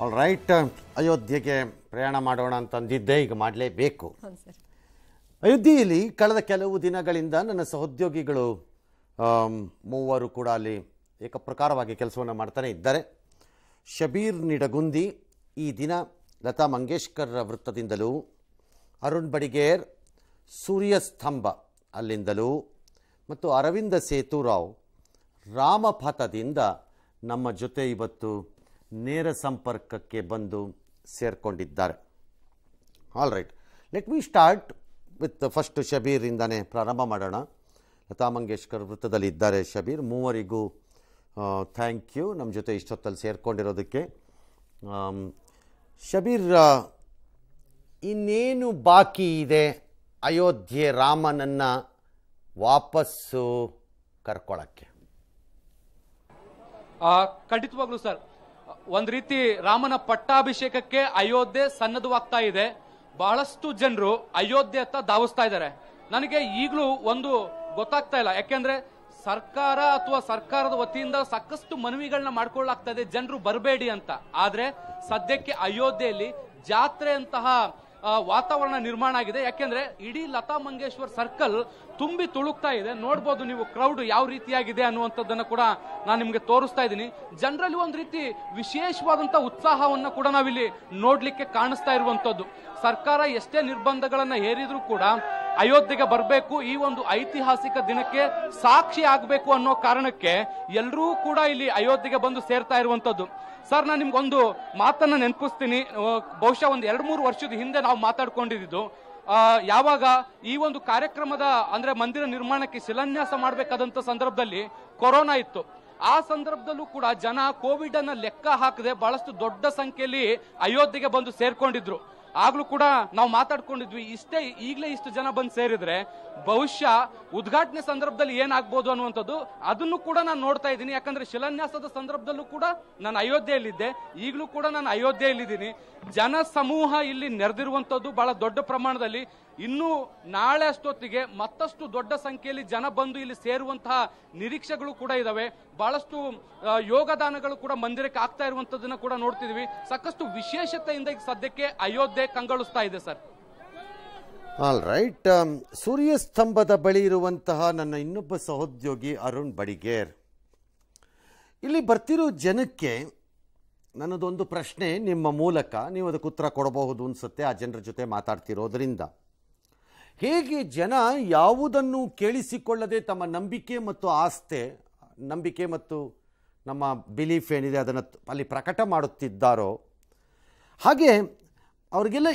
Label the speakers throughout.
Speaker 1: All right, ಅಯೋಧ್ಯೆಗೆ ಪ್ರಯಾಣ ಮಾಡೋಣ ಅಂತಂದಿದ್ದೆ, ಈಗ ಮಾಡಲೇಬೇಕು. ಅಯೋಧ್ಯೆಯಲ್ಲಿ ಕಳೆದ ಕೆಲವು ದಿನಗಳಿಂದ ನನ್ನ ಸಹೋದ್ಯೋಗಿಗಳು ಮೂವರು ಕೂಡ ಅಲ್ಲಿ ಏಕಪ್ರಕಾರವಾಗಿ ಕೆಲಸವನ್ನು ಮಾಡ್ತಾನೆ ಇದ್ದಾರೆ. ಶಬೀರ್ ನಿಡಗುಂದಿ ಈ ದಿನ ಲತಾ ಮಂಗೇಶ್ಕರ್ ವೃತ್ತದಿಂದಲೂ, ಅರುಣ್ ಬಡಿಗೇರ್ ಸೂರ್ಯಸ್ತಂಭ ಅಲ್ಲಿಂದಲೂ ಮತ್ತು ಅರವಿಂದ ಸೇತುರಾವ್ ರಾಮಪಥದಿಂದ ನಮ್ಮ ಜೊತೆ ಇವತ್ತು ನೇರ ಸಂಪರ್ಕಕ್ಕೆ ಬಂದು ಸೇರಿಕೊಂಡಿದ್ದಾರೆ. All right, let me start with first ಶಬೀರಿಂದನೇ ಪ್ರಾರಂಭ ಮಾಡೋಣ. ಲತಾ ಮಂಗೇಶ್ಕರ್ ವೃತ್ತದಲ್ಲಿ ಇದ್ದಾರೆ ಶಬೀರ್. ಮೂವರಿಗೂ ಥ್ಯಾಂಕ್ ಯು ನಮ್ಮ ಜೊತೆ ಇಷ್ಟೊತ್ತಲ್ಲಿ ಸೇರಿಕೊಂಡಿರೋದಕ್ಕೆ. ಶಬೀರ್, ಇನ್ನೇನು ಬಾಕಿ ಇದೆ ಅಯೋಧ್ಯೆ ರಾಮನನ್ನು ವಾಪಸ್ಸು ಕರ್ಕೊಳ್ಳೋಕ್ಕೆ?
Speaker 2: ಖಂಡಿತವಾಗ್ಲೂ ಸರ್, ಒಂದ್ ರೀತಿ ರಾಮನ ಪಟ್ಟಾಭಿಷೇಕಕ್ಕೆ ಅಯೋಧ್ಯೆ ಸನ್ನದ್ಧವಾಗ್ತಾ ಇದೆ. ಬಹಳಷ್ಟು ಜನರು ಅಯೋಧ್ಯೆ ಹತ್ತ ಧಾವಿಸ್ತಾ ಇದ್ದಾರೆ. ನನಗೆ ಈಗಲೂ ಒಂದು ಗೊತ್ತಾಗ್ತಾ ಇಲ್ಲ, ಯಾಕೆಂದ್ರೆ ಸರ್ಕಾರ ಅಥವಾ ಸರ್ಕಾರದ ವತಿಯಿಂದ ಸಾಕಷ್ಟು ಮನವಿಗಳನ್ನ ಮಾಡ್ಕೊಳ್ಳಾಗ್ತಾ ಇದೆ ಜನರು ಬರಬೇಡಿ ಅಂತ. ಆದ್ರೆ ಸದ್ಯಕ್ಕೆ ಅಯೋಧ್ಯೆಯಲ್ಲಿ ಜಾತ್ರೆ ಅಂತಹ ವಾತಾವರಣ ನಿರ್ಮಾಣ ಆಗಿದೆ. ಯಾಕೆಂದ್ರೆ ಇಡೀ ಲತಾ ಮಂಗೇಶ್ವರ್ ಸರ್ಕಲ್ ತುಂಬಿ ತುಳುಕ್ತಾ ಇದೆ. ನೋಡ್ಬೋದು ನೀವು ಕ್ರೌಡ್ ಯಾವ ರೀತಿಯಾಗಿದೆ ಅನ್ನುವಂಥದ್ದನ್ನ ಕೂಡ ನಾನು ನಿಮ್ಗೆ ತೋರಿಸ್ತಾ ಇದ್ದೀನಿ. ಜನರಲ್ಲಿ ಒಂದು ರೀತಿ ವಿಶೇಷವಾದಂತಹ ಉತ್ಸಾಹವನ್ನ ಕೂಡ ನಾವಿಲ್ಲಿ ನೋಡ್ಲಿಕ್ಕೆ ಕಾಣಿಸ್ತಾ ಇರುವಂತದ್ದು. ಸರ್ಕಾರ ಎಷ್ಟೇ ನಿರ್ಬಂಧಗಳನ್ನ ಹೇರಿದ್ರು ಕೂಡ ಅಯೋಧ್ಯೆಗೆ ಬರಬೇಕು, ಈ ಒಂದು ಐತಿಹಾಸಿಕ ದಿನಕ್ಕೆ ಸಾಕ್ಷಿ ಆಗಬೇಕು ಅನ್ನೋ ಕಾರಣಕ್ಕೆ ಎಲ್ಲರೂ ಕೂಡ ಇಲ್ಲಿ ಅಯೋಧ್ಯೆಗೆ ಬಂದು ಸೇರ್ತಾ ಇರುವಂತದ್ದು. ಸರ್, ನಾನು ನಿಮ್ಗೊಂದು ಮಾತನ್ನ ನೆನಪಿಸ್ತೀನಿ. ಬಹುಶಃ ಒಂದು 2-3 ವರ್ಷದ ಹಿಂದೆ ನಾವು ಮಾತಾಡ್ಕೊಂಡಿದ್ದು, ಯಾವಾಗ ಈ ಒಂದು ಕಾರ್ಯಕ್ರಮದ ಅಂದ್ರೆ ಮಂದಿರ ನಿರ್ಮಾಣಕ್ಕೆ ಶಿಲಾನ್ಯಾಸ ಮಾಡಬೇಕಾದಂತ ಸಂದರ್ಭದಲ್ಲಿ ಕೊರೋನಾ ಇತ್ತು. ಆ ಸಂದರ್ಭದಲ್ಲೂ ಕೂಡ ಜನ ಕೋವಿಡ್ ಅನ್ನ ಲೆಕ್ಕ ಹಾಕದೆ ಬಹಳಷ್ಟು ದೊಡ್ಡ ಸಂಖ್ಯೆಯಲ್ಲಿ ಅಯೋಧ್ಯೆಗೆ ಬಂದು ಸೇರ್ಕೊಂಡಿದ್ರು. ಆಗ್ಲೂ ಕೂಡ ನಾವು ಮಾತಾಡ್ಕೊಂಡಿದ್ವಿ, ಈಗಲೇ ಇಷ್ಟು ಜನ ಬಂದು ಸೇರಿದ್ರೆ ಬಹುಶಃ ಉದ್ಘಾಟನೆ ಸಂದರ್ಭದಲ್ಲಿ ಏನಾಗ್ಬೋದು ಅನ್ನುವಂಥದ್ದು. ಅದನ್ನು ಕೂಡ ನಾನು ನೋಡ್ತಾ ಇದ್ದೀನಿ. ಯಾಕಂದ್ರೆ ಶಿಲಾನ್ಯಾಸದ ಸಂದರ್ಭದಲ್ಲೂ ಕೂಡ ನಾನು ಅಯೋಧ್ಯೆಯಲ್ಲಿದ್ದೆ, ಈಗಲೂ ಕೂಡ ನಾನು ಅಯೋಧ್ಯೆಯಲ್ಲಿದ್ದೀನಿ. ಜನ ಸಮೂಹ ಇಲ್ಲಿ ನೆರೆದಿರುವಂತದ್ದು ಬಹಳ ದೊಡ್ಡ ಪ್ರಮಾಣದಲ್ಲಿ. ಇನ್ನು ನಾಳೆ ಅಷ್ಟೊತ್ತಿಗೆ ಮತ್ತಷ್ಟು ದೊಡ್ಡ ಸಂಖ್ಯೆಯಲ್ಲಿ ಜನ ಬಂದು ಇಲ್ಲಿ ಸೇರುವಂತಹ ನಿರೀಕ್ಷೆಗಳು ಕೂಡ ಇದಾವೆ. ಬಹಳಷ್ಟು ಯೋಗದಾನಗಳು ಕೂಡ ಮಂದಿರಕ್ಕೆ ಆಗ್ತಾ ಇರುವಂತದನ್ನ ಕೂಡ ನೋಡ್ತಿದೀವಿ. ಸಾಕಷ್ಟು ವಿಶೇಷತೆಯಿಂದ ಈಗ ಸದ್ಯಕ್ಕೆ ಅಯೋಧ್ಯೆ ಕಂಗೊಳಿಸ್ತಾ ಇದೆ ಸರ್.
Speaker 1: ಆಲ್ ರೈಟ್, ಸೂರ್ಯಸ್ತಂಭದ ಬಳಿ ಇರುವಂತಹ ನನ್ನ ಇನ್ನೊಬ್ಬ ಸಹೋದ್ಯೋಗಿ ಅರುಣ್ ಬಡಿಗೇರ್, ಇಲ್ಲಿ ಬರ್ತಿರೋ ಜನಕ್ಕೆ ನನ್ನದೊಂದು ಪ್ರಶ್ನೆ ನಿಮ್ಮ ಮೂಲಕ ನೀವು ಅದಕ್ಕೆ ಉತ್ತರ ಕೊಡಬಹುದು ಅನಿಸುತ್ತೆ. ಆ ಜನರ ಜೊತೆ ಮಾತಾಡ್ತಿರೋದ್ರಿಂದ ಹೇಗೆ ಜನ ಯಾವುದನ್ನು ಕೇಳಿಸಿಕೊಳ್ಳದೆ ತಮ್ಮ ನಂಬಿಕೆ ಮತ್ತು ನಂಬಿಕೆ ಮತ್ತು ನಮ್ಮ ಬಿಲೀಫ್ ಏನಿದೆ ಅದನ್ನು ಅಲ್ಲಿ ಪ್ರಕಟ ಮಾಡುತ್ತಿದ್ದಾರೋ, ಹಾಗೆ ಅವ್ರಿಗೆಲ್ಲ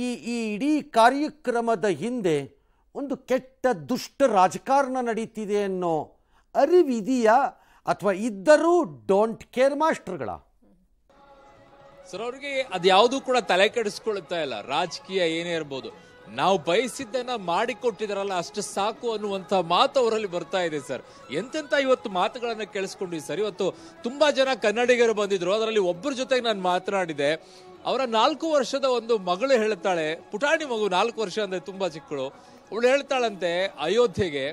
Speaker 1: ಈ ಇಡೀ ಕಾರ್ಯಕ್ರಮದ ಹಿಂದೆ ಒಂದು ಕೆಟ್ಟ ದುಷ್ಟ ರಾಜಕಾರಣ ನಡೀತಿದೆ ಅನ್ನೋ ಅರಿವಿದೆಯಾ, ಅಥವಾ ಇದ್ದರೂ ಡೋಂಟ್ ಕೇರ್ ಮಾಸ್ಟರ್ಗಳ?
Speaker 3: ಸರ್, ಅವ್ರಿಗೆ ಅದು ಯಾವುದೂ ಕೂಡ ತಲೆ ಕೆಡಿಸ್ಕೊಳ್ತಾ ಇಲ್ಲ. ರಾಜಕೀಯ ಏನೇ ಇರ್ಬೋದು, ನಾವು ಬಯಸಿದ್ದನ್ನ ಮಾಡಿಕೊಟ್ಟಿದಾರಲ್ಲ ಅಷ್ಟು ಸಾಕು ಅನ್ನುವಂತ ಮಾತು ಅವರಲ್ಲಿ ಬರ್ತಾ ಇದೆ ಸರ್. ಎಂತೆಂತ ಇವತ್ತು ಮಾತುಗಳನ್ನ ಕೇಳಿಸ್ಕೊಂಡ್ವಿ ಸರ್. ಇವತ್ತು ತುಂಬಾ ಜನ ಕನ್ನಡಿಗರು ಬಂದಿದ್ರು. ಅದರಲ್ಲಿ ಒಬ್ಬರ ಜೊತೆಗೆ ನಾನು ಮಾತನಾಡಿದೆ. ಅವರ 4 ವರ್ಷದ ಒಂದು ಮಗಳು ಹೇಳ್ತಾಳೆ, ಪುಟಾಣಿ ಮಗು, 4 ವರ್ಷ ಅಂದ್ರೆ ತುಂಬಾ ಚಿಕ್ಕಳು. ಅವಳು ಹೇಳ್ತಾಳಂತೆ ಅಯೋಧ್ಯೆಗೆ,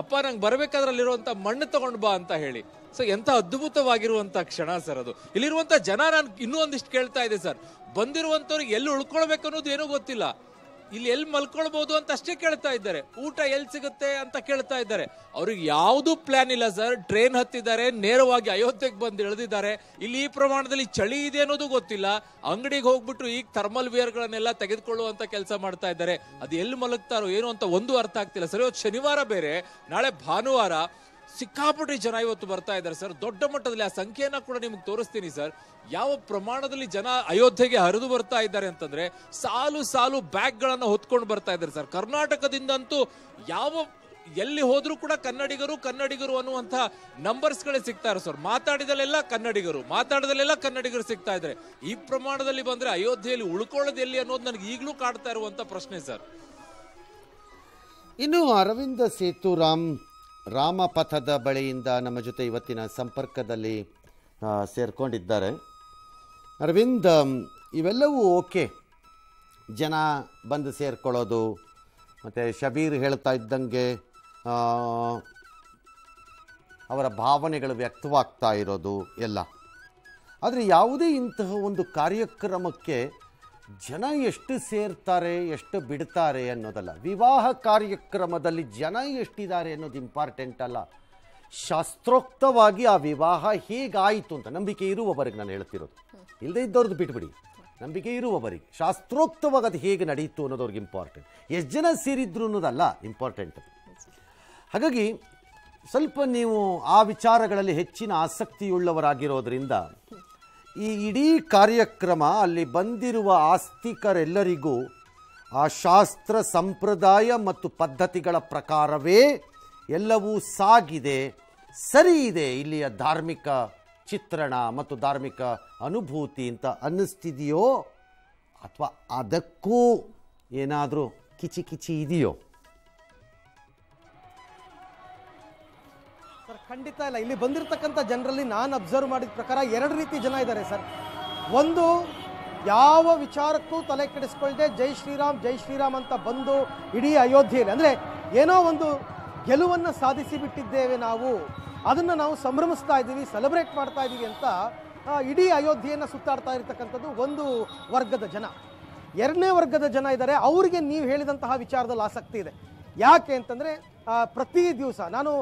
Speaker 3: ಅಪ್ಪ ನಂಗೆ ಬರ್ಬೇಕಾದ್ರಲ್ಲಿರುವಂತ ಮಣ್ಣು ತಗೊಂಡ್ ಬಾ ಅಂತ ಹೇಳಿ. ಸೊ ಎಂತ ಅದ್ಭುತವಾಗಿರುವಂತ ಕ್ಷಣ ಸರ್ ಅದು. ಇಲ್ಲಿರುವಂತ ಜನ ನಾನು ಇನ್ನೂ ಒಂದಿಷ್ಟು ಕೇಳ್ತಾ ಇದೆ ಸರ್, ಬಂದಿರುವಂತವ್ರಿಗೆ ಎಲ್ಲಿ ಉಳ್ಕೊಳ್ಬೇಕು ಅನ್ನೋದು ಏನೂ ಗೊತ್ತಿಲ್ಲ, ಇಲ್ಲಿ ಎಲ್ಲಿ ಮಲ್ಕೊಳ್ಬಹುದು ಅಂತ ಅಷ್ಟೇ ಕೇಳ್ತಾ ಇದ್ದಾರೆ, ಊಟ ಎಲ್ಲಿ ಸಿಗುತ್ತೆ ಅಂತ ಕೇಳ್ತಾ ಇದ್ದಾರೆ. ಅವ್ರಿಗೆ ಯಾವ್ದು ಪ್ಲಾನ್ ಇಲ್ಲ ಸರ್. ಟ್ರೈನ್ ಹತ್ತಿದ್ದಾರೆ, ನೇರವಾಗಿ ಅಯೋಧ್ಯೆಗೆ ಬಂದು ಇಳಿದಿದ್ದಾರೆ. ಇಲ್ಲಿ ಈ ಪ್ರಮಾಣದಲ್ಲಿ ಚಳಿ ಇದೆ ಅನ್ನೋದು ಗೊತ್ತಿಲ್ಲ. ಅಂಗಡಿಗೆ ಹೋಗ್ಬಿಟ್ಟು ಈಗ ಥರ್ಮಲ್ ವೇರ್ ಗಳನ್ನೆಲ್ಲ ತೆಗೆದುಕೊಳ್ಳುವಂತ ಕೆಲಸ ಮಾಡ್ತಾ ಇದ್ದಾರೆ. ಅದು ಎಲ್ಲಿ ಮಲಗ್ತಾರೋ ಏನೋ ಅಂತ ಒಂದು ಅರ್ಥ ಆಗ್ತಿಲ್ಲ ಸರ್. ಇವತ್ತು ಶನಿವಾರ ಬೇರೆ, ನಾಳೆ ಭಾನುವಾರ. ಸಿಕ್ಕಾಪಟ್ಟೆ ಜನ ಇವತ್ತು ಬರ್ತಾ ಇದ್ದಾರೆ ಸರ್, ದೊಡ್ಡ ಮಟ್ಟದಲ್ಲಿ. ಆ ಸಂಖ್ಯೆಯನ್ನ ಕೂಡ ನಿಮ್ಗೆ ತೋರಿಸ್ತೀನಿ ಸರ್. ಯಾವ ಪ್ರಮಾಣದಲ್ಲಿ ಜನ ಅಯೋಧ್ಯೆಗೆ ಹರಿದು ಬರ್ತಾ ಇದ್ದಾರೆ ಅಂತಂದ್ರೆ ಸಾಲು ಸಾಲು ಬ್ಯಾಗ್ ಗಳನ್ನ ಹೊತ್ಕೊಂಡು ಬರ್ತಾ ಇದ್ದಾರೆ ಸರ್. ಕರ್ನಾಟಕದಿಂದಂತೂ ಎಲ್ಲಿ ಹೋದ್ರೂ ಕೂಡ ಕನ್ನಡಿಗರು ಅನ್ನುವಂತ ನಂಬರ್ಸ್ ಗಳೇ ಸಿಗ್ತಾ ಇರೋ ಸರ್. ಮಾತಾಡಿದಲ್ಲೆಲ್ಲ ಕನ್ನಡಿಗರು ಸಿಗ್ತಾ ಇದ್ದಾರೆ. ಈ ಪ್ರಮಾಣದಲ್ಲಿ ಬಂದ್ರೆ ಅಯೋಧ್ಯೆಯಲ್ಲಿ ಉಳ್ಕೊಳ್ಳೋದು ಎಲ್ಲಿ ಅನ್ನೋದು ನನಗೆ ಈಗಲೂ ಕಾಡ್ತಾ ಇರುವಂತ ಪ್ರಶ್ನೆ ಸರ್.
Speaker 1: ಇನ್ನು ಅರವಿಂದ ಸೇತುರಾಮ್ ರಾಮಪಥದ ಬಳಿಯಿಂದ ನಮ್ಮ ಜೊತೆ ಇವತ್ತಿನ ಸಂಪರ್ಕದಲ್ಲಿ ಸೇರ್ಕೊಂಡಿದ್ದಾರೆ. ಅರವಿಂದ್, ಇವೆಲ್ಲವೂ ಓಕೆ, ಜನ ಬಂದು ಸೇರ್ಕೊಳ್ಳೋದು, ಮತ್ತು ಶಬೀರ್ ಹೇಳ್ತಾ ಇದ್ದಂಗೆ ಅವರ ಭಾವನೆಗಳು ವ್ಯಕ್ತವಾಗ್ತಾ ಇರೋದು ಎಲ್ಲ. ಆದರೆ ಯಾವುದೇ ಇಂತಹ ಒಂದು ಕಾರ್ಯಕ್ರಮಕ್ಕೆ ಜನ ಎಷ್ಟು ಸೇರ್ತಾರೆ ಎಷ್ಟು ಬಿಡ್ತಾರೆ ಅನ್ನೋದಲ್ಲ, ವಿವಾಹ ಕಾರ್ಯಕ್ರಮದಲ್ಲಿ ಜನ ಎಷ್ಟಿದ್ದಾರೆ ಅನ್ನೋದು ಇಂಪಾರ್ಟೆಂಟ್ ಅಲ್ಲ, ಶಾಸ್ತ್ರೋಕ್ತವಾಗಿ ಆ ವಿವಾಹ ಹೇಗಾಯಿತು ಅಂತ ನಂಬಿಕೆ ಇರುವವರೆಗೆ ನಾನು ಹೇಳ್ತಿರೋದು. ಇಲ್ಲದೇ ಇದ್ದವ್ರದ್ದು ಬಿಟ್ಬಿಡಿ, ನಂಬಿಕೆ ಇರುವವರಿಗೆ ಶಾಸ್ತ್ರೋಕ್ತವಾಗಿ ಅದು ಹೇಗೆ ನಡೀತು ಅನ್ನೋದವ್ರಿಗೆ ಇಂಪಾರ್ಟೆಂಟ್. ಎಷ್ಟು ಜನ ಸೇರಿದ್ರು ಅನ್ನೋದಲ್ಲ ಇಂಪಾರ್ಟೆಂಟ್. ಹಾಗಾಗಿ ಸ್ವಲ್ಪ ನೀವು ಆ ವಿಚಾರಗಳಲ್ಲಿ ಹೆಚ್ಚಿನ ಆಸಕ್ತಿಯುಳ್ಳವರಾಗಿರೋದ್ರಿಂದ ಈ ಇಡೀ ಕಾರ್ಯಕ್ರಮ ಅಲ್ಲಿ ಬಂದಿರುವ ಆಸ್ತಿಕರೆಲ್ಲರಿಗೂ ಆ ಶಾಸ್ತ್ರ ಸಂಪ್ರದಾಯ ಮತ್ತು ಪದ್ಧತಿಗಳ ಪ್ರಕಾರವೇ ಎಲ್ಲವೂ ಸಾಗಿದೆ, ಸರಿ ಇದೆ ಇಲ್ಲಿಯ ಧಾರ್ಮಿಕ ಚಿತ್ರಣ ಮತ್ತು ಧಾರ್ಮಿಕ ಅನುಭೂತಿ ಅಂತ ಅನ್ನಿಸ್ತಿದೆಯೋ ಅಥವಾ ಅದಕ್ಕೂ ಏನಾದರೂ ಕಿಚಿ ಕಿಚಿ ಇದೆಯೋ?
Speaker 4: ಸರ್ ಖಂಡಿತ ಇಲ್ಲ. ಇಲ್ಲಿ ಬಂದಿರತಕ್ಕಂಥ ಜನರಲ್ಲಿ ನಾನು ಅಬ್ಸರ್ವ್ ಮಾಡಿದ ಪ್ರಕಾರ ಎರಡು ರೀತಿ ಜನ ಇದ್ದಾರೆ ಸರ್. ಒಂದು, ಯಾವ ವಿಚಾರಕ್ಕೂ ತಲೆ ಕೆಡಿಸ್ಕೊಳ್ದೆ ಜೈ ಶ್ರೀರಾಮ್ ಅಂತ ಬಂದು ಇಡೀ ಅಯೋಧ್ಯೆಯಲ್ಲಿ ಅಂದರೆ ಏನೋ ಒಂದು ಗೆಲುವನ್ನು ಸಾಧಿಸಿ ಬಿಟ್ಟಿದ್ದೇವೆ, ನಾವು ಅದನ್ನು ನಾವು ಸಂಭ್ರಮಿಸ್ತಾ ಇದ್ದೀವಿ, ಸೆಲೆಬ್ರೇಟ್ ಮಾಡ್ತಾ ಇದ್ದೀವಿ ಅಂತ ಇಡೀ ಅಯೋಧ್ಯೆಯನ್ನು ಸುತ್ತಾಡ್ತಾ ಇರತಕ್ಕಂಥದ್ದು ಒಂದು ವರ್ಗದ ಜನ. ಎರಡನೇ ವರ್ಗದ ಜನ ಇದ್ದಾರೆ, ಅವರಿಗೆ ನೀವು ಹೇಳಿದಂತಹ ವಿಚಾರದಲ್ಲಿ ಆಸಕ್ತಿ ಇದೆ. ಯಾಕೆ ಅಂತಂದರೆ ಪ್ರತಿ ದಿವಸ ನಾನು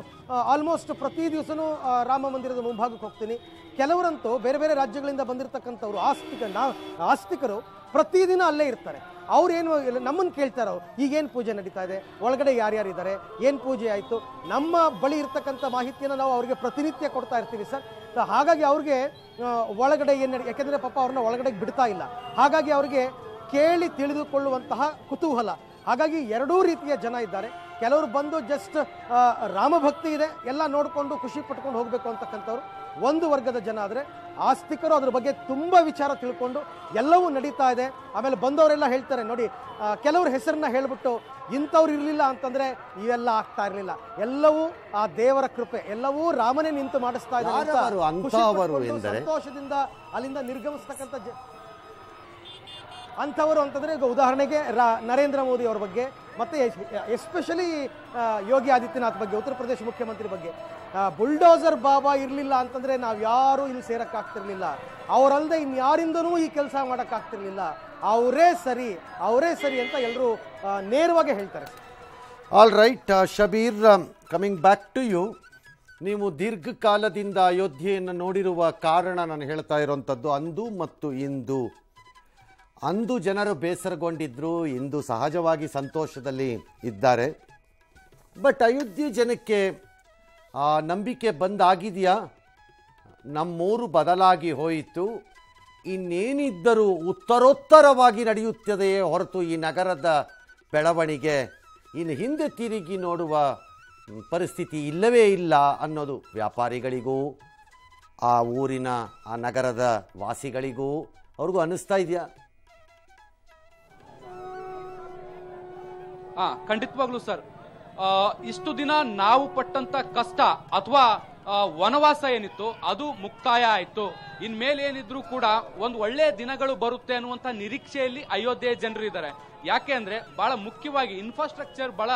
Speaker 4: ಆಲ್ಮೋಸ್ಟ್ ಪ್ರತಿ ದಿವಸನೂ ರಾಮ ಮಂದಿರದ ಮುಂಭಾಗಕ್ಕೆ ಹೋಗ್ತೀನಿ. ಕೆಲವರಂತೂ ಬೇರೆ ಬೇರೆ ರಾಜ್ಯಗಳಿಂದ ಬಂದಿರತಕ್ಕಂಥವ್ರು ಆಸ್ತಿಕರು ಪ್ರತಿದಿನ ಅಲ್ಲೇ ಇರ್ತಾರೆ. ಅವ್ರೇನು ನಮ್ಮನ್ನು ಕೇಳ್ತಾರೆ, ಅವ್ರು ಈಗೇನು ಪೂಜೆ ನಡೀತಾ ಇದೆ, ಒಳಗಡೆ ಯಾರ್ಯಾರಿದ್ದಾರೆ, ಏನು ಪೂಜೆ ಆಯಿತು, ನಮ್ಮ ಬಳಿ ಇರ್ತಕ್ಕಂಥ ಮಾಹಿತಿಯನ್ನು ನಾವು ಅವ್ರಿಗೆ ಪ್ರತಿನಿತ್ಯ ಕೊಡ್ತಾ ಇರ್ತೀವಿ ಸರ್. ಹಾಗಾಗಿ ಅವ್ರಿಗೆ ಒಳಗಡೆ ಏನು ಯಾಕೆಂದರೆ ಪಾಪ ಅವ್ರನ್ನ ಒಳಗಡೆ ಬಿಡ್ತಾ ಇಲ್ಲ, ಹಾಗಾಗಿ ಅವ್ರಿಗೆ ಕೇಳಿ ತಿಳಿದುಕೊಳ್ಳುವಂತಹ ಕುತೂಹಲ. ಹಾಗಾಗಿ ಎರಡೂ ರೀತಿಯ ಜನ ಇದ್ದಾರೆ. ಕೆಲವರು ಬಂದು ಜಸ್ಟ್ ರಾಮಭಕ್ತಿ ಇದೆ ಎಲ್ಲ ನೋಡಿಕೊಂಡು ಖುಷಿ ಪಟ್ಕೊಂಡು ಹೋಗಬೇಕು ಅಂತಕ್ಕಂಥವ್ರು ಒಂದು ವರ್ಗದ ಜನ. ಆದರೆ ಆಸ್ತಿಕರು ಅದ್ರ ಬಗ್ಗೆ ತುಂಬ ವಿಚಾರ ತಿಳ್ಕೊಂಡು ಎಲ್ಲವೂ ನಡೀತಾ ಇದೆ. ಆಮೇಲೆ ಬಂದವರೆಲ್ಲ ಹೇಳ್ತಾರೆ ನೋಡಿ, ಕೆಲವ್ರ ಹೆಸರನ್ನ ಹೇಳ್ಬಿಟ್ಟು ಇಂಥವ್ರು ಇರಲಿಲ್ಲ ಅಂತಂದರೆ ಇವೆಲ್ಲ ಆಗ್ತಾ ಇರಲಿಲ್ಲ, ಎಲ್ಲವೂ ಆ ದೇವರ ಕೃಪೆ, ಎಲ್ಲವೂ ರಾಮನೇ ನಿಂತು ಮಾಡಿಸ್ತಾ ಇದ್ದಾರೆ, ಸಂತೋಷದಿಂದ ಅಲ್ಲಿಂದ ನಿರ್ಗಮಿಸ್ತಕ್ಕಂಥ ಅಂಥವರು ಅಂತಂದರೆ ಈಗ ಉದಾಹರಣೆಗೆ ನರೇಂದ್ರ ಮೋದಿ ಅವ್ರ ಬಗ್ಗೆ, ಮತ್ತು ಎಸ್ಪೆಷಲಿ ಯೋಗಿ ಆದಿತ್ಯನಾಥ್ ಬಗ್ಗೆ, ಉತ್ತರ ಪ್ರದೇಶ ಮುಖ್ಯಮಂತ್ರಿ ಬಗ್ಗೆ. ಬುಲ್ಡೋಸರ್ ಬಾಬಾ ಇರಲಿಲ್ಲ ಅಂತಂದರೆ ನಾವು ಯಾರೂ ಇಲ್ಲಿ ಸೇರೋಕ್ಕಾಗ್ತಿರ್ಲಿಲ್ಲ, ಅವರಲ್ಲದೆ ಇನ್ಯಾರಿಂದನೂ ಈ ಕೆಲಸ ಮಾಡೋಕ್ಕಾಗ್ತಿರ್ಲಿಲ್ಲ, ಅವರೇ ಸರಿ ಅಂತ ಎಲ್ಲರೂ ನೇರವಾಗಿ ಹೇಳ್ತಾರೆ.
Speaker 1: All right Shabir, coming back to you. ನೀವು ದೀರ್ಘಕಾಲದಿಂದ ಅಯೋಧ್ಯೆಯನ್ನು ನೋಡಿರುವ ಕಾರಣ ನಾನು ಹೇಳ್ತಾ ಇರೋವಂಥದ್ದು ಅಂದು ಮತ್ತು ಇಂದು. ಅಂದು ಜನರು ಬೇಸರಗೊಂಡಿದ್ದರು, ಇಂದು ಸಹಜವಾಗಿ ಸಂತೋಷದಲ್ಲಿ ಇದ್ದಾರೆ. ಬಟ್ ಅಯೋಧ್ಯೆ ಜನಕ್ಕೆ ಆ ನಂಬಿಕೆ ಬಂದಾಗಿದೆಯಾ? ನಮ್ಮೂರು ಬದಲಾಗಿ ಹೋಯಿತು, ಇನ್ನೇನಿದ್ದರೂ ಉತ್ತರೋತ್ತರವಾಗಿ ನಡೆಯುತ್ತದೆಯೇ ಹೊರತು ಈ ನಗರದ ಬೆಳವಣಿಗೆ ಇನ್ನು ಹಿಂದೆ ತಿರುಗಿ ನೋಡುವ ಪರಿಸ್ಥಿತಿ ಇಲ್ಲವೇ ಇಲ್ಲ ಅನ್ನೋದು ವ್ಯಾಪಾರಿಗಳಿಗೂ ಆ ಊರಿನ ಆ ನಗರದ ವಾಸಿಗಳಿಗೂ ಅವ್ರಿಗೂ ಅನ್ನಿಸ್ತಾ ಇದೆಯಾ?
Speaker 2: ಖಂಡಿತವಾಗ್ಲೂ ಸರ್, ಇಷ್ಟು ದಿನ ನಾವು ಪಟ್ಟಂತ ಕಷ್ಟ ಅಥವಾ ವನವಾಸ ಏನಿತ್ತು ಅದು ಮುಕ್ತಾಯ ಆಯ್ತು. ಇನ್ಮೇಲೆ ಏನಿದ್ರು ಕೂಡ ಒಂದು ಒಳ್ಳೆ ದಿನಗಳು ಬರುತ್ತೆ ಅನ್ನುವಂತ ನಿರೀಕ್ಷೆಯಲ್ಲಿ ಅಯೋಧ್ಯೆ ಜನರು ಇದ್ದಾರೆ. ಯಾಕೆ ಅಂದ್ರೆ ಬಹಳ ಮುಖ್ಯವಾಗಿ ಇನ್ಫ್ರಾಸ್ಟ್ರಕ್ಚರ್ ಬಹಳ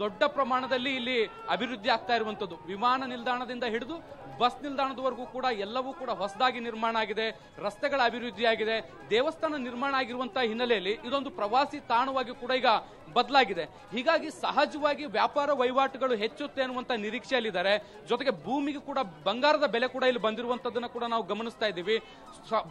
Speaker 2: ದೊಡ್ಡ ಪ್ರಮಾಣದಲ್ಲಿ ಇಲ್ಲಿ ಅಭಿವೃದ್ಧಿ ಆಗ್ತಾ ಇರುವಂತದ್ದು. ವಿಮಾನ ನಿಲ್ದಾಣದಿಂದ ಹಿಡಿದು ಬಸ್ ನಿಲ್ದಾಣದವರೆಗೂ ಕೂಡ ಎಲ್ಲವೂ ಕೂಡ ಹೊಸದಾಗಿ ನಿರ್ಮಾಣ ಆಗಿದೆ, ರಸ್ತೆಗಳ ಅಭಿವೃದ್ಧಿ ಆಗಿದೆ, ದೇವಸ್ಥಾನ ನಿರ್ಮಾಣ ಆಗಿರುವಂತಹ ಹಿನ್ನೆಲೆಯಲ್ಲಿ ಇದೊಂದು ಪ್ರವಾಸಿ ತಾಣವಾಗಿ ಕೂಡ ಈಗ ಬದಲಾಗಿದೆ. ಹೀಗಾಗಿ ಸಹಜವಾಗಿ ವ್ಯಾಪಾರ ವಹಿವಾಟುಗಳು ಹೆಚ್ಚುತ್ತೆ ಅನ್ನುವಂತ ನಿರೀಕ್ಷೆಯಲ್ಲಿದ್ದಾರೆ. ಜೊತೆಗೆ ಭೂಮಿಗೆ ಕೂಡ ಬಂಗಾರದ ಬೆಲೆ ಕೂಡ ಇಲ್ಲಿ ಬಂದಿರುವಂತದನ್ನ ಕೂಡ ನಾವು ಗಮನಿಸ್ತಾ ಇದ್ದೀವಿ.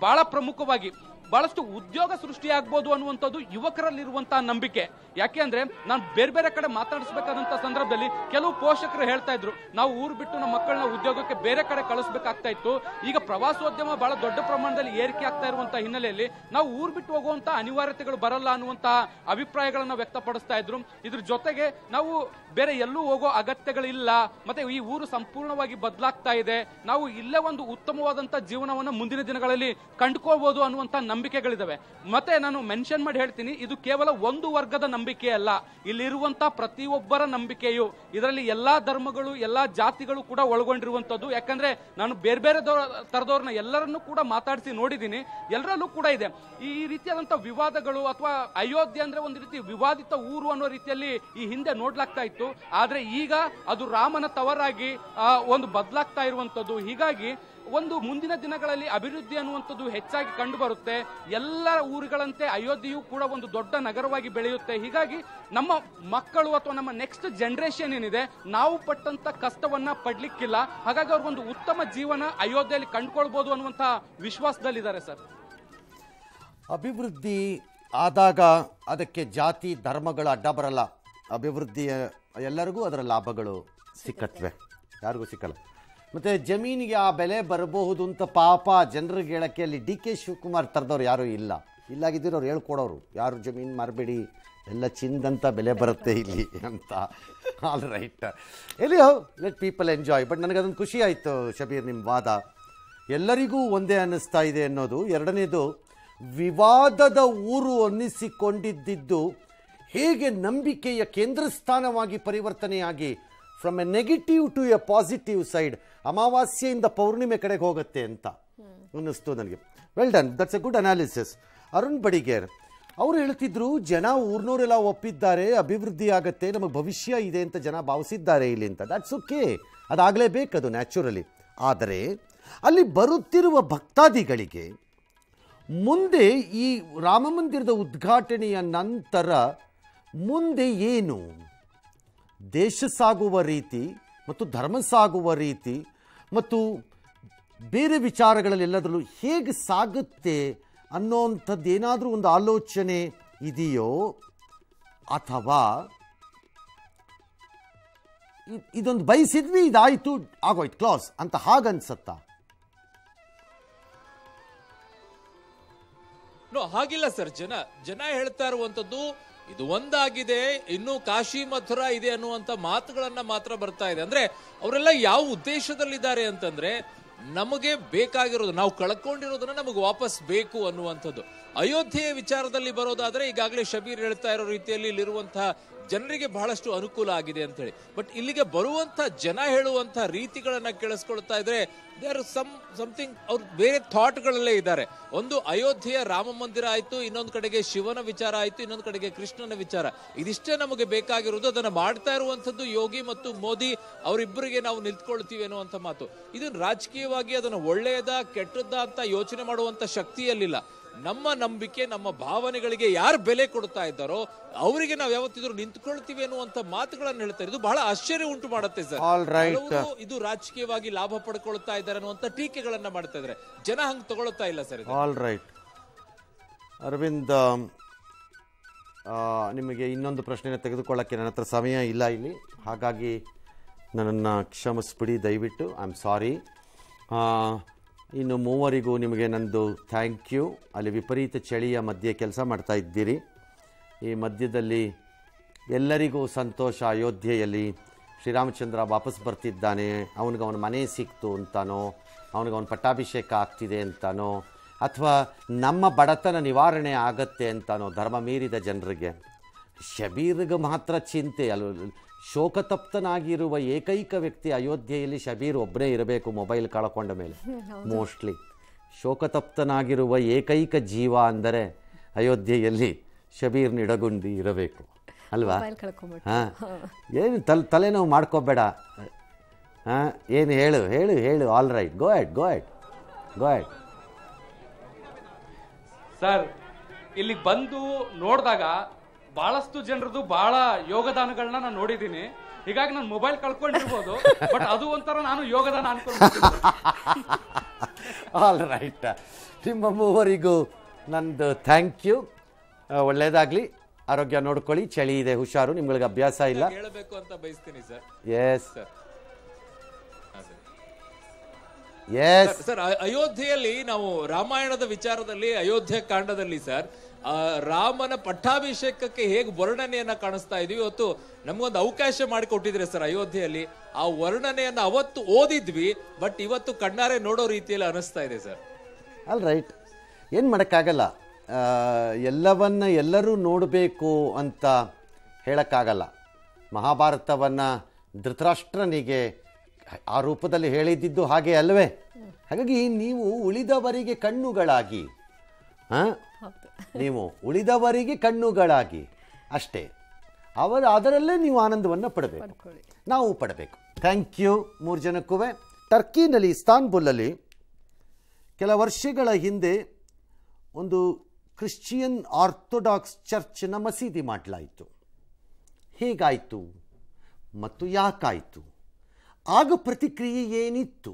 Speaker 2: ಬಹಳ ಪ್ರಮುಖವಾಗಿ ಬಹಳಷ್ಟು ಉದ್ಯೋಗ ಸೃಷ್ಟಿಯಾಗಬಹುದು ಅನ್ನುವಂಥದ್ದು ಯುವಕರಲ್ಲಿರುವಂತಹ ನಂಬಿಕೆ. ಯಾಕೆ ಅಂದ್ರೆ ನಾನು ಬೇರೆ ಬೇರೆ ಕಡೆ ಮಾತಾಡಿಸಬೇಕಾದಂತ ಸಂದರ್ಭದಲ್ಲಿ ಕೆಲವು ಪೋಷಕರು ಹೇಳ್ತಾ ಇದ್ರು, ನಾವು ಊರು ಬಿಟ್ಟು ನಮ್ಮ ಮಕ್ಕಳನ್ನ ಉದ್ಯೋಗಕ್ಕೆ ಬೇರೆ ಕಡೆ ಕಳಿಸ್ಬೇಕಾಗ್ತಾ ಇತ್ತು, ಈಗ ಪ್ರವಾಸೋದ್ಯಮ ಬಹಳ ದೊಡ್ಡ ಪ್ರಮಾಣದಲ್ಲಿ ಏರಿಕೆ ಆಗ್ತಾ ಇರುವಂತಹ ಹಿನ್ನೆಲೆಯಲ್ಲಿ ನಾವು ಊರು ಬಿಟ್ಟು ಹೋಗುವಂತ ಅನಿವಾರ್ಯತೆಗಳು ಬರಲ್ಲ ಅನ್ನುವಂತಹ ಅಭಿಪ್ರಾಯಗಳನ್ನ ವ್ಯಕ್ತಪಡಿಸ್ತಾ ಇದ್ರು. ಇದ್ರ ಜೊತೆಗೆ ನಾವು ಬೇರೆ ಎಲ್ಲೂ ಹೋಗೋ ಅಗತ್ಯಗಳಿಲ್ಲ, ಮತ್ತೆ ಈ ಊರು ಸಂಪೂರ್ಣವಾಗಿ ಬದಲಾಗ್ತಾ ಇದೆ, ನಾವು ಇಲ್ಲೇ ಒಂದು ಉತ್ತಮವಾದಂತ ಜೀವನವನ್ನು ಮುಂದಿನ ದಿನಗಳಲ್ಲಿ ಕಂಡುಕೊಳ್ಬಹುದು ಅನ್ನುವಂತ ನಂಬಿಕೆಗಳಿದಾವೆ. ಮತ್ತೆ ನಾನು ಮೆನ್ಷನ್ ಮಾಡಿ ಹೇಳ್ತೀನಿ, ಇದು ಕೇವಲ ಒಂದು ವರ್ಗದ ನಂಬಿಕೆ ಅಲ್ಲ, ಇಲ್ಲಿರುವಂತಹ ಪ್ರತಿಯೊಬ್ಬರ ನಂಬಿಕೆಯು, ಇದರಲ್ಲಿ ಎಲ್ಲಾ ಧರ್ಮಗಳು ಎಲ್ಲಾ ಜಾತಿಗಳು ಕೂಡ ಒಳಗೊಂಡಿರುವಂತದ್ದು. ಯಾಕಂದ್ರೆ ನಾನು ಬೇರೆ ಬೇರೆ ತರದವ್ರನ್ನ ಎಲ್ಲರನ್ನೂ ಕೂಡ ಮಾತಾಡಿಸಿ ನೋಡಿದ್ದೀನಿ, ಎಲ್ಲರಲ್ಲೂ ಕೂಡ ಇದೆ ಈ ರೀತಿಯಾದಂತಹ ವಿವಾದಗಳು. ಅಥವಾ ಅಯೋಧ್ಯೆ ಅಂದ್ರೆ ಒಂದು ರೀತಿ ವಿವಾದಿತ ಊರು ಅನ್ನೋ ರೀತಿಯಲ್ಲಿ ಈ ಹಿಂದೆ ನೋಡ್ಲಾಗ್ತಾ ಇತ್ತು. ಆದ್ರೆ ಈಗ ಅದು ರಾಮನ ತವರಾಗಿ ಒಂದು ಬದಲಾಗ್ತಾ ಇರುವಂತದ್ದು. ಹೀಗಾಗಿ ಒಂದು ಮುಂದಿನ ದಿನಗಳಲ್ಲಿ ಅಭಿವೃದ್ಧಿ ಅನ್ನುವಂಥದ್ದು ಹೆಚ್ಚಾಗಿ ಕಂಡು ಬರುತ್ತೆ. ಎಲ್ಲ ಊರುಗಳಂತೆ ಅಯೋಧ್ಯೆಯು ಕೂಡ ಒಂದು ದೊಡ್ಡ ನಗರವಾಗಿ ಬೆಳೆಯುತ್ತೆ. ಹೀಗಾಗಿ ನಮ್ಮ ಮಕ್ಕಳು ಅಥವಾ ನಮ್ಮ ನೆಕ್ಸ್ಟ್ ಜನರೇಷನ್ ಏನಿದೆ, ನಾವು ಪಟ್ಟಂತ ಕಷ್ಟವನ್ನ ಪಡ್ಲಿಕ್ಕಿಲ್ಲ. ಹಾಗಾಗಿ ಅವ್ರಿಗೊಂದು ಉತ್ತಮ ಜೀವನ ಅಯೋಧ್ಯೆಯಲ್ಲಿ ಕಂಡುಕೊಳ್ಬಹುದು ಅನ್ನುವಂತ ವಿಶ್ವಾಸದಲ್ಲಿದ್ದಾರೆ ಸರ್.
Speaker 1: ಅಭಿವೃದ್ಧಿ ಆದಾಗ ಅದಕ್ಕೆ ಜಾತಿ ಧರ್ಮಗಳ ಅಡ್ಡ ಬರಲ್ಲ. ಅಭಿವೃದ್ಧಿಯ ಎಲ್ಲರಿಗೂ ಅದರ ಲಾಭಗಳು ಸಿಕ್ಕತ್ವೆ, ಯಾರಿಗೂ ಸಿಕ್ಕಲ್ಲ. ಮತ್ತು ಜಮೀನಿಗೆ ಆ ಬೆಲೆ ಬರಬಹುದು ಅಂತ ಪಾಪ ಜನರಿಗೆ ಹೇಳೋಕ್ಕೆ ಅಲ್ಲಿ ಡಿ ಕೆ ಶಿವಕುಮಾರ್ ಥರದವ್ರು ಯಾರೂ ಇಲ್ಲಾಗಿದ್ದಿರೋ ಅವ್ರು ಹೇಳ್ಕೊಡೋರು, ಯಾರು ಜಮೀನು ಮಾರಬೇಡಿ, ಎಲ್ಲ ಚಿಂದಂತ ಬೆಲೆ ಬರುತ್ತೆ ಇಲ್ಲಿ ಅಂತ. ಆಲ್ ರೈಟ್, ಎಲ್ಲಿಯೋ ಲೆಟ್ ಪೀಪಲ್ ಎಂಜಾಯ್. ಬಟ್ ನನಗದೊಂದು ಖುಷಿ ಆಯಿತು ಶಬೀರ್, ನಿಮ್ಮ ವಾದ ಎಲ್ಲರಿಗೂ ಒಂದೇ ಅನ್ನಿಸ್ತಾ ಇದೆ ಅನ್ನೋದು. ಎರಡನೇದು, ವಿವಾದದ ಊರು ಅನ್ನಿಸಿಕೊಂಡಿದ್ದು ಹೇಗೆ ನಂಬಿಕೆಯ ಕೇಂದ್ರ ಸ್ಥಾನವಾಗಿ ಪರಿವರ್ತನೆಯಾಗಿ from a negative to a positive side, ಅಮಾವಾಸ್ಯೆಯಿಂದ ಪೌರ್ಣಿಮೆ ಕಡೆಗೆ ಹೋಗುತ್ತೆ ಅಂತ ಅನ್ನಿಸ್ತು ನನಗೆ. Well done, that's a good analysis. Arun Badiger ಅವರು ಹೇಳ್ತಿದ್ರು, ಜನ ಊರ್ನವರೆಲ್ಲ ಒಪ್ಪಿದ್ದಾರೆ, ಅಭಿವೃದ್ಧಿ ಆಗುತ್ತೆ, ನಮಗೆ ಭವಿಷ್ಯ ಇದೆ ಅಂತ ಜನ ಭಾವಿಸಿದ್ದಾರೆ ಇಲ್ಲಿ ಅಂತ. ದ್ಯಾಟ್ಸ್ ಓಕೆ, ಅದಾಗಲೇಬೇಕು, ಅದು ನ್ಯಾಚುರಲಿ. ಆದರೆ ಅಲ್ಲಿ ಬರುತ್ತಿರುವ ಭಕ್ತಾದಿಗಳಿಗೆ ಮುಂದೆ ಈ ರಾಮ ಮಂದಿರದ ಉದ್ಘಾಟನೆಯ ನಂತರ ಮುಂದೆ ಏನು ದೇಶ ಸಾಗುವ ರೀತಿ ಮತ್ತು ಧರ್ಮ ಸಾಗುವ ರೀತಿ ಮತ್ತು ಬೇರೆ ವಿಚಾರಗಳಲ್ಲಿ ಎಲ್ಲದರಲ್ಲೂ ಹೇಗೆ ಸಾಗುತ್ತೆ ಅನ್ನೋಂಥದ್ದು ಏನಾದರೂ ಒಂದು ಆಲೋಚನೆ ಇದೆಯೋ, ಅಥವಾ ಇದೊಂದು ಬಯಸಿದ್ವಿ, ಇದಾಯಿತು, ಆಗೋಯ್ತು, ಕ್ಲಾಸ್ ಅಂತ ಹಾಗನ್ಸತ್ತಾ?
Speaker 3: ಹಾಗಿಲ್ಲ ಸರ್. ಜನ ಹೇಳ್ತಾ ಇರುವಂತದ್ದು ಇದು ಒಂದಾಗಿದೆ, ಇನ್ನು ಕಾಶಿ ಮಥುರಾ ಇದೆ ಅನ್ನುವಂತ ಮಾತುಗಳನ್ನ ಮಾತ್ರ ಬರ್ತಾ ಇದೆ. ಅಂದ್ರೆ ಅವರೆಲ್ಲ ಯಾವ ಉದ್ದೇಶದಲ್ಲಿದ್ದಾರೆ ಅಂತಂದ್ರೆ, ನಮಗೆ ಬೇಕಾಗಿರೋದು, ನಾವು ಕಳ್ಕೊಂಡಿರೋದನ್ನ ನಮಗೆ ವಾಪಸ್ ಬೇಕು ಅನ್ನುವಂಥದ್ದು. ಅಯೋಧ್ಯೆಯ ವಿಚಾರದಲ್ಲಿ ಬರೋದಾದ್ರೆ ಈಗಾಗಲೇ ಶಬೀರ್ ಹೇಳ್ತಾ ಇರೋ ರೀತಿಯಲ್ಲಿ ಇಲ್ಲಿರುವಂತಹ ಜನರಿಗೆ ಬಹಳಷ್ಟು ಅನುಕೂಲ ಆಗಿದೆ ಅಂತ ಹೇಳಿ. ಬಟ್ ಇಲ್ಲಿಗೆ ಬರುವಂತ ಜನ ಹೇಳುವಂತ ರೀತಿಗಳನ್ನ ಕೇಳಿಸ್ಕೊಳ್ತಾ ಇದ್ರೆ ದೇರ್ ಸಮಥಿಂಗ್, ಅವ್ರು ಬೇರೆ ಥಾಟ್ಗಳಲ್ಲೇ ಇದ್ದಾರೆ. ಒಂದು ಅಯೋಧ್ಯೆಯ ರಾಮ ಮಂದಿರ ಆಯ್ತು, ಇನ್ನೊಂದು ಕಡೆಗೆ ಶಿವನ ವಿಚಾರ ಆಯ್ತು, ಇನ್ನೊಂದು ಕಡೆಗೆ ಕೃಷ್ಣನ ವಿಚಾರ. ಇದಿಷ್ಟೇ ನಮಗೆ ಬೇಕಾಗಿರೋದು. ಅದನ್ನ ಮಾಡ್ತಾ ಇರುವಂತದ್ದು ಯೋಗಿ ಮತ್ತು ಮೋದಿ ಅವರಿಬ್ಬರಿಗೆ ನಾವು ನಿಂತ್ಕೊಳ್ತೀವಿ ಅನ್ನುವಂಥ ಮಾತು. ಇದು ರಾಜಕೀಯವಾಗಿ ಅದನ್ನ ಒಳ್ಳೆಯದ ಕೆಟ್ಟದ್ದ ಅಂತ ಯೋಚನೆ ಮಾಡುವಂತ ಶಕ್ತಿಯಲ್ಲಿಲ್ಲ. ನಮ್ಮ ನಂಬಿಕೆ, ನಮ್ಮ ಭಾವನೆಗಳಿಗೆ ಯಾರು ಬೆಲೆ ಕೊಡ್ತಾ ಇದ್ದಾರೋ ಅವರಿಗೆ ನಾವು ಯಾವತ್ತಿದ್ರು ನಿಂತ್ಕೊಳ್ತೀವಿ ಅನ್ನುವಂತ ಮಾತುಗಳನ್ನು ಹೇಳ್ತಾರೆ. ಇದು ಬಹಳ ಆಶ್ಚರ್ಯ ಉಂಟು ಮಾಡುತ್ತೆ ಸರ್. ಇದು ರಾಜಕೀಯವಾಗಿ ಲಾಭ ಪಡ್ಕೊಳ್ತಾ ಇದ್ದಾರೆ ಅನ್ನುವಂತ ಟೀಕೆಗಳನ್ನ ಮಾಡ್ತಾ ಇದ್ದಾರೆ. ಜನ ಹಂಗೆ ತಗೊಳ್ತಾ ಇಲ್ಲ ಸರ್.
Speaker 1: ಆಲ್ ರೈಟ್ ಅರವಿಂದ್, ನಿಮಗೆ ಇನ್ನೊಂದು ಪ್ರಶ್ನೆನ ತೆಗೆದುಕೊಳ್ಳೋಕ್ಕೆ ನನ್ನ ಹತ್ರ ಸಮಯ ಇಲ್ಲ ಇಲ್ಲಿ, ಹಾಗಾಗಿ ನನ್ನನ್ನು ಕ್ಷಮಿಸ್ಬಿಡಿ ದಯವಿಟ್ಟು. I am sorry. ಇನ್ನು ಮೂವರಿಗೂ ನಿಮಗೆ ನಂದು ಥ್ಯಾಂಕ್ ಯು. ಅಲ್ಲಿ ವಿಪರೀತ ಚಳಿಯ ಮಧ್ಯೆ ಕೆಲಸ ಮಾಡ್ತಾ ಇದ್ದೀರಿ. ಈ ಮಧ್ಯದಲ್ಲಿ ಎಲ್ಲರಿಗೂ ಸಂತೋಷ. ಅಯೋಧ್ಯೆಯಲ್ಲಿ ಶ್ರೀರಾಮಚಂದ್ರ ವಾಪಸ್ ಬರ್ತಿದ್ದಾನೆ, ಅವನ ಮನೆ ಸಿಕ್ತು ಅಂತಾನೋ, ಅವನ ಪಟ್ಟಾಭಿಷೇಕ ಆಗ್ತಿದೆ ಅಂತಾನೋ, ಅಥವಾ ನಮ್ಮ ಬಡತನ ನಿವಾರಣೆ ಆಗತ್ತೆ ಅಂತಾನೋ ಧರ್ಮ ಮೀರಿದ ಜನರಿಗೆ. ಶಬೀರ್ಗೆ ಮಾತ್ರ ಚಿಂತೆ. ಶೋಕತಪ್ತನಾಗಿರುವ ಏಕೈಕ ವ್ಯಕ್ತಿ ಅಯೋಧ್ಯೆಯಲ್ಲಿ ಶಬೀರ್ ಒಬ್ಬನೇ ಇರಬೇಕು, ಮೊಬೈಲ್ ಕಳ್ಕೊಂಡ ಮೇಲೆ. ಮೋಸ್ಟ್ಲಿ ಶೋಕತಪ್ತನಾಗಿರುವ ಏಕೈಕ ಜೀವ ಅಂದರೆ ಅಯೋಧ್ಯೆಯಲ್ಲಿ ಶಬೀರ್ ನಿಡಗುಂದಿ ಇರಬೇಕು ಅಲ್ವಾ? ಹಾಂ, ಏನು ತಲೆನೋವು ಮಾಡ್ಕೋಬೇಡ. ಹಾಂ, ಏನು ಹೇಳು ಹೇಳು ಹೇಳು. ಆಲ್ ರೈಟ್, ಗೋ ಎಡ್ ಗೋ ಎಡ್ ಗೋ ಎಡ್.
Speaker 2: ಸರ್, ಇಲ್ಲಿ ಬಂದು ನೋಡಿದಾಗ ಬಹಳಷ್ಟು ಜನರದು ಬಹಳ ಯೋಗದಾನಗಳನ್ನ ನಾನು ನೋಡಿದ್ದೀನಿ. ಹೀಗಾಗಿ ನಾನು ಮೊಬೈಲ್ ಕಳ್ಕೊಂಡಿರ್ಬೋದು, ಬಟ್ ಅದು ಒಂಥರ ನಾನು ಯೋಗದಾನ ಅನ್ಕೊಂಡು.
Speaker 1: ಆಲ್ ರೈಟ್, ನಿಮ್ಮ ಮೂವರಿಗೂ ನಂದು ಥ್ಯಾಂಕ್ ಯು. ಒಳ್ಳೇದಾಗಲಿ, ಆರೋಗ್ಯ ನೋಡ್ಕೊಳ್ಳಿ. ಚಳಿ ಇದೆ, ಹುಷಾರು, ನಿಮ್ಗಳಿಗೆ ಅಭ್ಯಾಸ ಇಲ್ಲ.
Speaker 3: ಹೇಳಬೇಕು ಅಂತ ಬಯಸ್ತೀನಿ ಸರ್.
Speaker 1: ಎಸ್ ಎಸ್
Speaker 3: ಸರ್, ಅಯೋಧ್ಯೆಯಲ್ಲಿ ನಾವು ರಾಮಾಯಣದ ವಿಚಾರದಲ್ಲಿ, ಅಯೋಧ್ಯೆ ಕಾಂಡದಲ್ಲಿ ಸರ್, ರಾಮನ ಪಟ್ಟಾಭಿಷೇಕಕ್ಕೆ ಹೇಗೆ ವರ್ಣನೆಯನ್ನ ಕಾಣಿಸ್ತಾ ಇದೀವಿ. ಇವತ್ತು ನಮಗೊಂದು ಅವಕಾಶ ಮಾಡಿಕೊಟ್ಟಿದ್ರೆ ಸರ್ ಅಯೋಧ್ಯೆಯಲ್ಲಿ, ಆ ವರ್ಣನೆಯನ್ನ ಅವತ್ತು ಓದಿದ್ವಿ, ಬಟ್ ಇವತ್ತು ಕಣ್ಣಾರೆ ನೋಡೋ ರೀತಿಯಲ್ಲಿ ಅನಿಸ್ತಾ ಇದೆ ಸರ್.
Speaker 1: ಆಲ್ ರೈಟ್, ಏನು ಮಾಡೋಕ್ಕಾಗಲ್ಲ. ಎಲ್ಲವನ್ನ ಎಲ್ಲರೂ ನೋಡಬೇಕು ಅಂತ ಹೇಳೋಕ್ಕಾಗಲ್ಲ. ಮಹಾಭಾರತವನ್ನು ಧೃತರಾಷ್ಟ್ರನಿಗೆ ಆ ರೂಪದಲ್ಲಿ ಹೇಳಿದ್ದು ಹಾಗೆ ಅಲ್ವೇ? ಹಾಗಾಗಿ ನೀವು ಉಳಿದವರಿಗೆ ಕಣ್ಣುಗಳಾಗಿ, ನೀವು ಉಳಿದವರಿಗೆ ಕಣ್ಣುಗಳಾಗಿ ಅಷ್ಟೇ. ಅದರಲ್ಲೇ ನೀವು ಆನಂದವನ್ನು ಪಡಬೇಕು, ನಾವು ಪಡಬೇಕು. ಥ್ಯಾಂಕ್ ಯು 3 ಜನಕ್ಕೂ. ಟರ್ಕಿನಲ್ಲಿ ಇಸ್ತಾನ್ಬುಲಲ್ಲಿ ಕೆಲ ವರ್ಷಗಳ ಹಿಂದೆ ಒಂದು ಕ್ರಿಶ್ಚಿಯನ್ ಆರ್ಥೋಡಾಕ್ಸ್ ಚರ್ಚ್ನ ಮಸೀದಿ ಮಾಡಲಾಯಿತು. ಹೇಗಾಯಿತು ಮತ್ತು ಯಾಕಾಯಿತು? ಆಗ ಪ್ರತಿಕ್ರಿಯೆ ಏನಿತ್ತು?